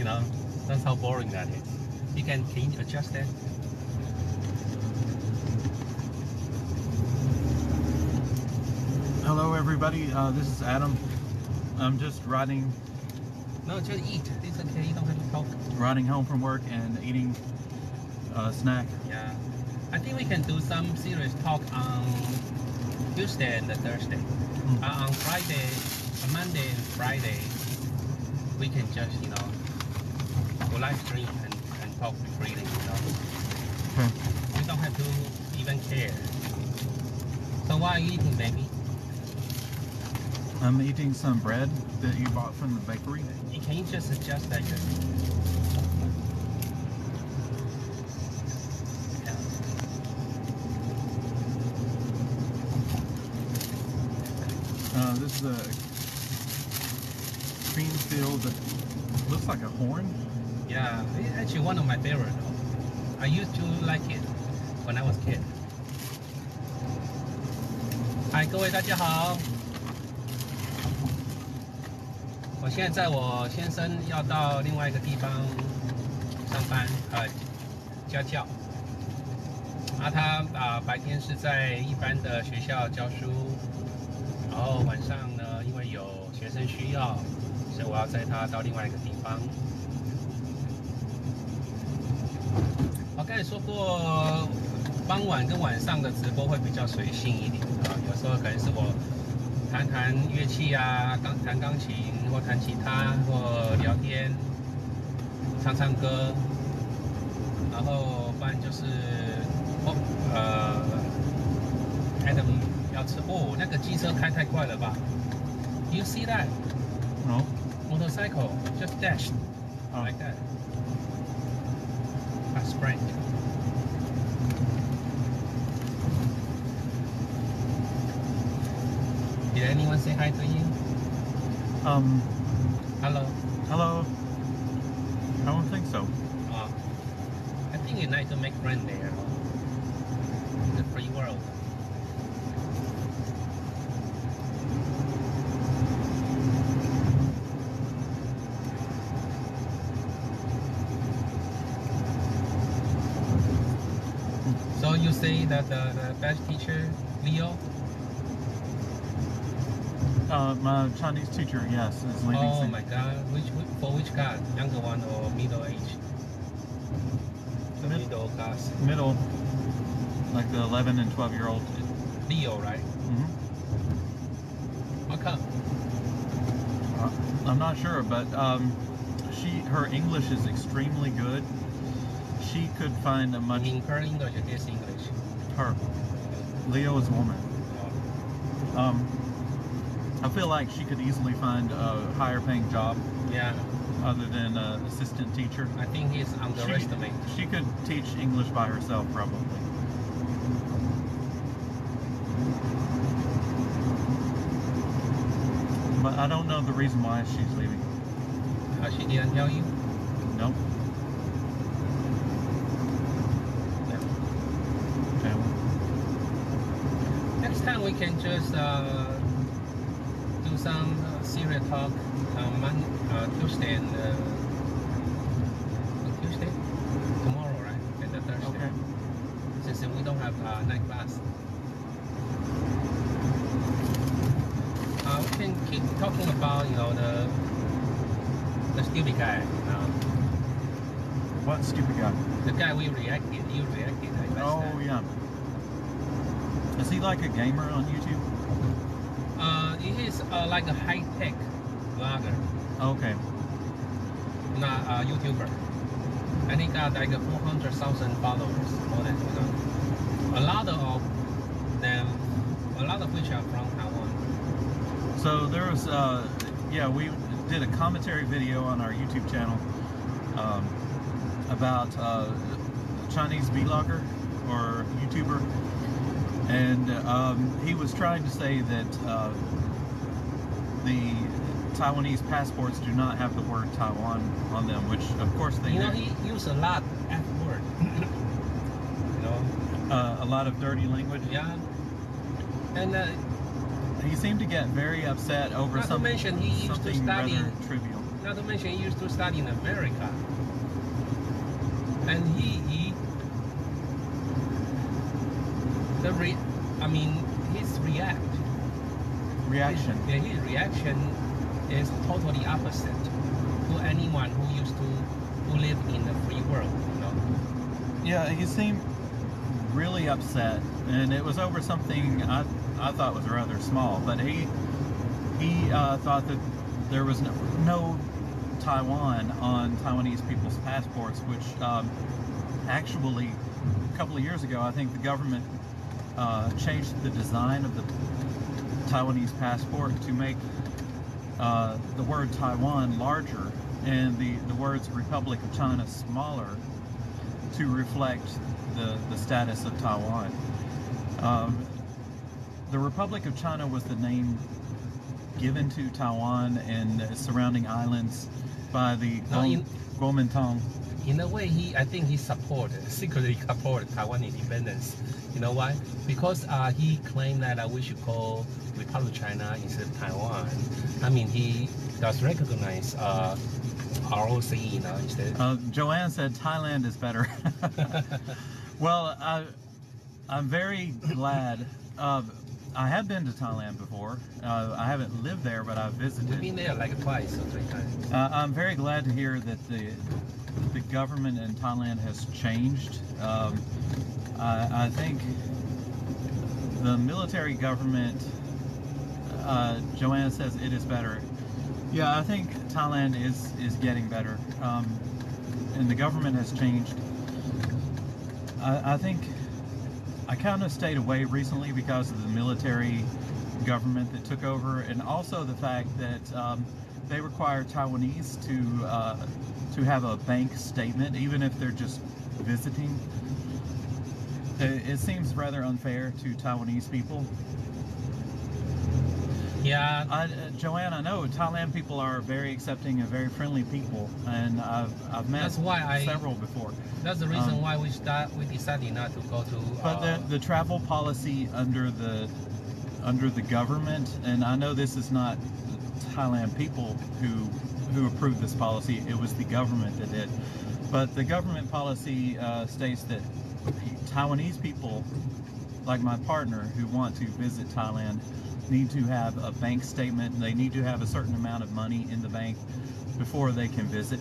You know, that's how boring that is. Can you adjust that? Hello everybody, this is Adam. I'm just riding. No, just eat. It's okay. You don't have to talk. Riding home from work and eating a snack. Yeah, I think we can do some serious talk on Tuesday and Thursday. On Friday, Monday and Friday, we can just go live stream and talk freely. Okay. We don't have to even care. So what are you eating, baby? I'm eating some bread that you bought from the bakery. Can you just adjust that? This is a cream filled, looks like a horn. Yeah, it's actually one of my favorite though. I used to like it when I was kid. Hi， 各位大家好。我现在在我先生要到另外一个地方上班，家教。他白天是在一般的学校教书，然后晚上呢，因为有学生需要，所以我要载他到另外一个地方。我刚才说过，傍晚跟晚上的直播会比较随性一点有时候可能是我弹弹乐器啊，弹钢琴或弹吉他或聊天，唱唱歌，然后不然就是Adam 要吃那个机车开太快了吧 ？You see that? No. Motorcycle just dashed like that. A sprint. Did anyone say hi to you? Hello. Hello. I don't think so. I think you need to make friends there. The free world. So you say that the best teacher, Leo? My Chinese teacher, yes, is leaving soon. Oh my God! For which class? Younger one or middle age? The middle class. Middle, like the 11 and 12-year-old. Leo, right? Mm-hmm. How come? I'm not sure, but her English is extremely good. She could find a much. You mean her English or his English? Her. Leo is a woman. I feel like she could easily find a higher paying job. Yeah. Other than an assistant teacher. I think he's underestimated. She could teach English by herself, probably. But I don't know the reason why she's leaving. She didn't tell you? Nope. Okay. Next time we can just do some serious talk on Tuesday and Tuesday? Tomorrow, right? And Thursday. Okay. Since we don't have night class. We can keep talking about, the stupid guy. What stupid guy? The guy you reacted. Oh, yeah. Is he like a gamer on YouTube? He is like a high-tech vlogger. Okay. Not a YouTuber. And he got like 400,000 followers, more than 200. A lot of which are from Taiwan. So there was, we did a commentary video on our YouTube channel about a Chinese vlogger or YouTuber, and he was trying to say that the Taiwanese passports do not have the word Taiwan on them, which of course they do. He used a lot F word. A lot of dirty language. Yeah. And he seemed to get very upset over Not to mention he used to something study. rather trivial. Not to mention he used to study in America, and his reaction is totally opposite to anyone who lived in the free world, you know. Yeah, he seemed really upset, and it was over something I thought was rather small, but he thought that there was no Taiwan on Taiwanese people's passports, which actually a couple of years ago, I think the government changed the design of the Taiwanese passport to make the word Taiwan larger and the words Republic of China smaller to reflect the status of Taiwan. The Republic of China was the name given to Taiwan and surrounding islands by the Kuomintang. In a way, I think he secretly supported Taiwan independence. You know why? Because he claimed that we should call Republic of China instead of Taiwan. I mean, he does recognize ROC, you know, instead. Joanne said Thailand is better. Well, I'm very glad. I have been to Thailand before. I haven't lived there, but I've visited. We've been there like twice or 3 times. I'm very glad to hear that the government in Thailand has changed. I think the military government, Joanna says it is better. Yeah, I think Thailand is getting better, and the government has changed. I think I kind of stayed away recently because of the military government that took over, and also the fact that they require Taiwanese to have a bank statement, even if they're just visiting. It seems rather unfair to Taiwanese people. Yeah. Joanne, I know Thailand people are very accepting and very friendly people, and I've met several before. That's the reason why we decided not to go to. But the travel policy under the government, and I know this is not Thailand people who approved this policy. It was the government that did. But the government policy states that Taiwanese people, like my partner, who want to visit Thailand, need to have a bank statement, and they need to have a certain amount of money in the bank before they can visit.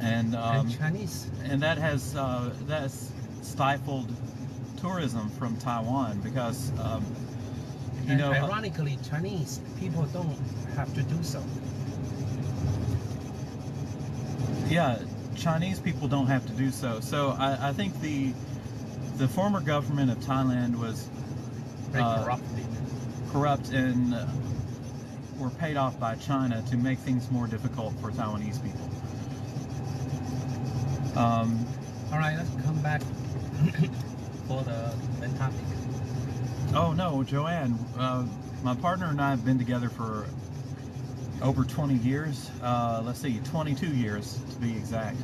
And Chinese, and that's stifled tourism from Taiwan because you know, ironically, Chinese people don't have to do so. Yeah, Chinese people don't have to do so. So I think the former government of Thailand was Very corrupt and were paid off by China to make things more difficult for Taiwanese people. All right, let's come back for the main topic. Oh no, Joanne, my partner and I have been together for over 20 years. Let's see, 22 years to be exact.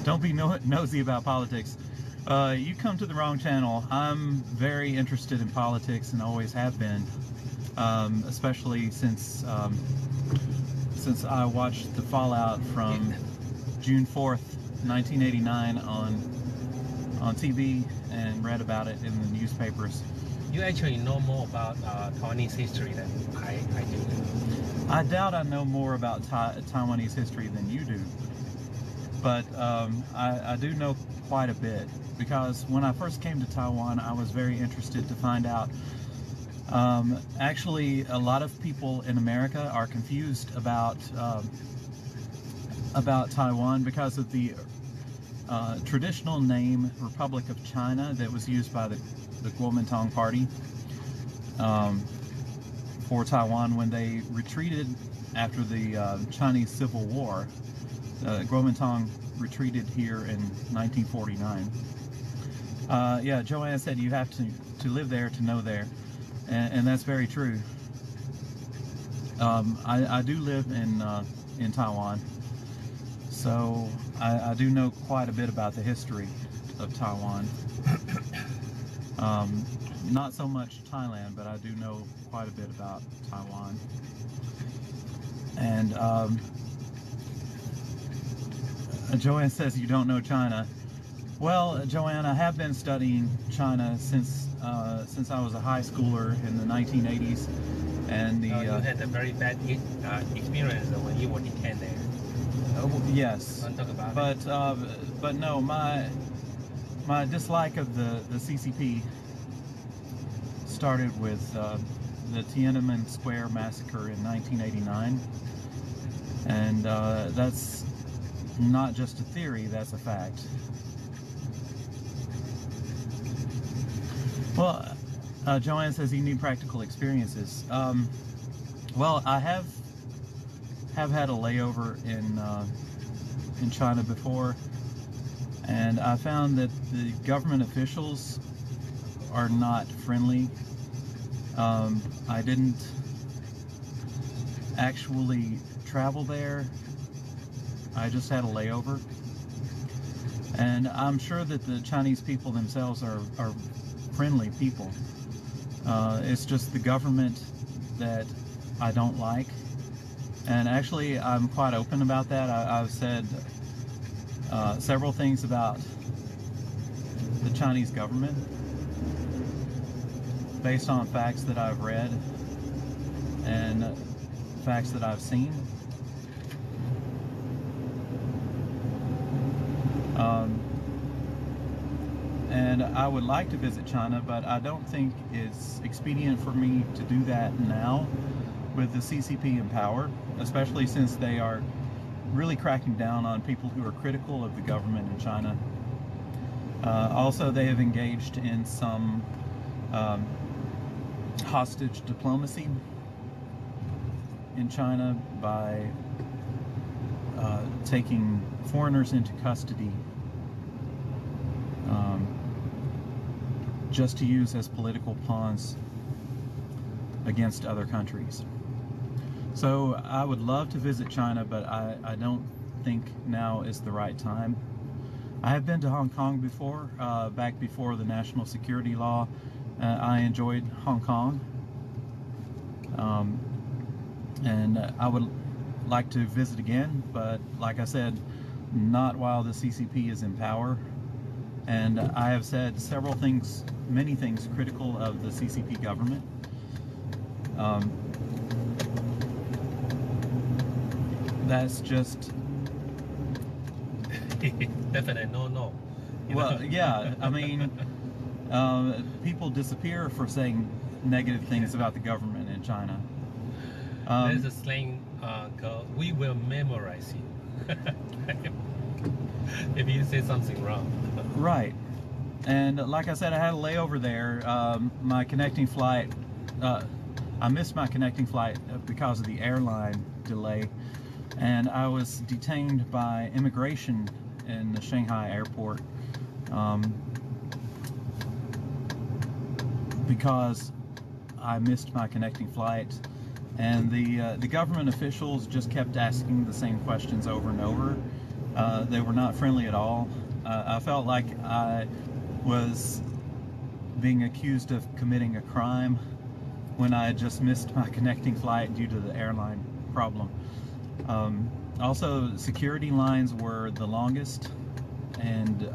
Don't be nosy about politics. You come to the wrong channel. I'm very interested in politics and always have been, especially since I watched the fallout from June 4th, 1989 on TV and read about it in the newspapers. You actually know more about Taiwanese history than I do. I doubt I know more about Taiwanese history than you do, but I do know quite a bit, because when I first came to Taiwan, I was very interested to find out. Actually, a lot of people in America are confused about Taiwan because of the traditional name Republic of China that was used by the Kuomintang party for Taiwan when they retreated after the Chinese Civil War. Kuomintang retreated here in 1949. Yeah, Joanne said you have to live there to know there, and that's very true. I do live in Taiwan, so I do know quite a bit about the history of Taiwan. Not so much Thailand, but I do know quite a bit about Taiwan. And Joanne says you don't know China. Well, Joanne, I have been studying China since I was a high schooler in the 1980s. And you had a very bad experience when you were detained there. Yes. Don't talk about but no, my dislike of the CCP started with the Tiananmen Square massacre in 1989, and that's not just a theory, that's a fact. Well, Joanne says you need practical experiences. Well, I have had a layover in China before, and I found that the government officials are not friendly. I didn't actually travel there. I just had a layover. And I'm sure that the Chinese people themselves are friendly people. It's just the government that I don't like. And actually, I'm quite open about that. I've said several things about the Chinese government based on facts that I've read and facts that I've seen. And I would like to visit China, but I don't think it's expedient for me to do that now with the CCP in power, especially since they are really cracking down on people who are critical of the government in China. Also, they have engaged in some hostage diplomacy in China by taking foreigners into custody just to use as political pawns against other countries. So I would love to visit China, but I don't think now is the right time. I have been to Hong Kong before, back before the national security law. I enjoyed Hong Kong, and I would like to visit again, but like I said, not while the CCP is in power. And I have said several things, many things critical of the CCP government. That's just definitely no. Well, yeah, I mean, people disappear for saying negative things about the government in China. There's a slang called, we will memorize you. If you say something wrong. Right. And like I said, I had a layover there. My connecting flight, I missed my connecting flight because of the airline delay. And I was detained by immigration in the Shanghai airport because I missed my connecting flight. And the government officials just kept asking the same questions over and over. They were not friendly at all. I felt like I was being accused of committing a crime when I had just missed my connecting flight due to the airline problem. Also, security lines were the longest and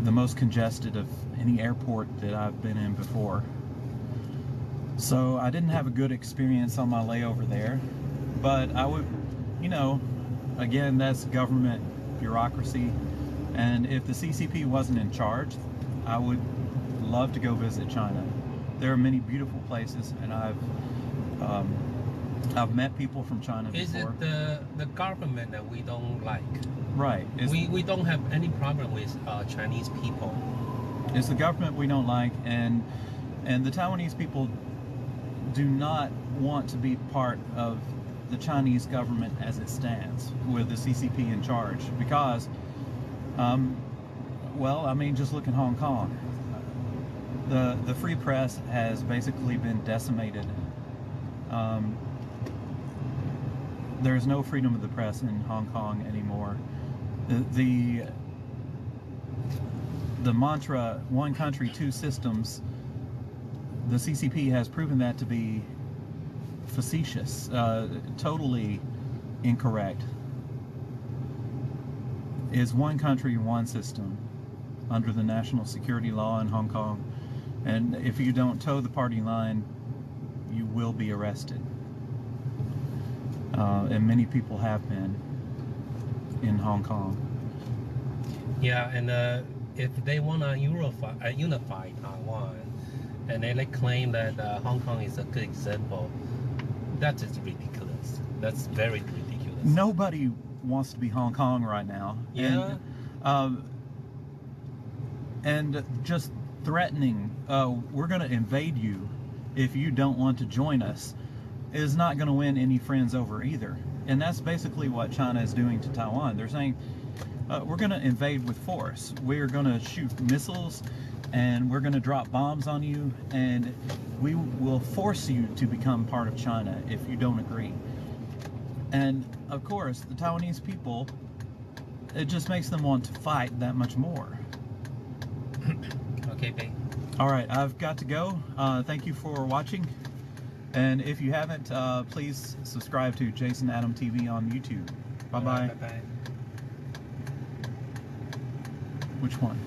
the most congested of any airport that I've been in before. So I didn't have a good experience on my layover there, but I would, you know, again, that's government bureaucracy, and if the CCP wasn't in charge, I would love to go visit China. There are many beautiful places, and I've met people from China before. Is it the government that we don't like? Right. We don't have any problem with Chinese people. It's the government we don't like, and the Taiwanese people do not want to be part of the Chinese government as it stands with the CCP in charge because, well, I mean, just look at Hong Kong. The free press has basically been decimated. There's no freedom of the press in Hong Kong anymore. the mantra, one country, two systems, the CCP has proven that to be facetious, totally incorrect. Is one country, one system under the national security law in Hong Kong. And if you don't toe the party line, you will be arrested. And many people have been in Hong Kong. Yeah, and if they want to unify Taiwan, and they claim that Hong Kong is a good example, that is ridiculous. That's very ridiculous. Nobody wants to be Hong Kong right now. Yeah. And just threatening, we're going to invade you if you don't want to join us, is not going to win any friends over either. And that's basically what China is doing to Taiwan. They're saying, we're going to invade with force. We're going to shoot missiles, and we're going to drop bombs on you, and we will force you to become part of China if you don't agree. And of course, the Taiwanese people, it just makes them want to fight that much more. Okay, babe. All right, I've got to go. Thank you for watching. And if you haven't, please subscribe to Jason Adam TV on YouTube. Bye-bye. Bye-bye. Which one?